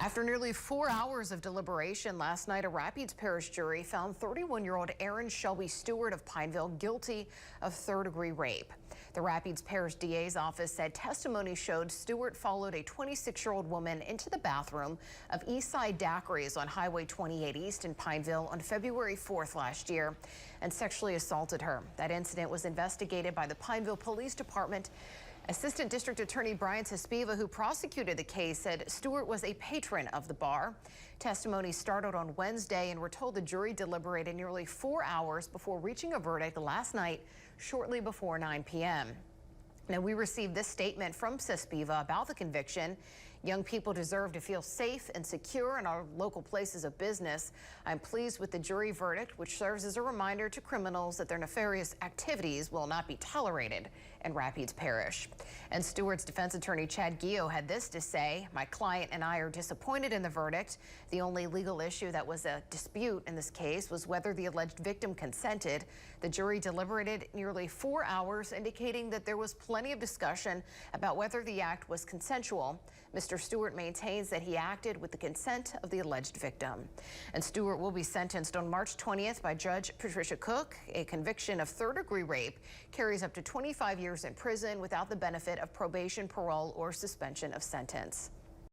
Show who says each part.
Speaker 1: After nearly 4 hours of deliberation last night, a Rapides Parish jury found 31-year-old Aaron Shelby Stewart of Pineville guilty of third-degree rape. The Rapides Parish DA's office said testimony showed Stewart followed a 26-year-old woman into the bathroom of East Side Daiquiris on Highway 28 East in Pineville on February 4th last year and sexually assaulted her. That incident was investigated by the Pineville Police Department. Assistant District Attorney Brian Tespiva, who prosecuted the case, said Stewart was a patron of the bar. Testimony started on Wednesday, and we're told the jury deliberated nearly 4 hours before reaching a verdict last night, shortly before 9 p.m. Now, we received this statement from Tespiva about the conviction. Young people deserve to feel safe and secure in our local places of business. I'm pleased with the jury verdict, which serves as a reminder to criminals that their nefarious activities will not be tolerated in Rapides Parish. And Stewart's defense attorney, Chad Gio, had this to say: "My client and I are disappointed in the verdict. The only legal issue that was a dispute in this case was whether the alleged victim consented. The jury deliberated nearly 4 hours, indicating that there was plenty of discussion about whether the act was consensual. Mr. Stewart maintains that he acted with the consent of the alleged victim." And Stewart will be sentenced on March 20th by Judge Patricia Cook. A conviction of third-degree rape carries up to 25 years in prison without the benefit of probation, parole, or suspension of sentence.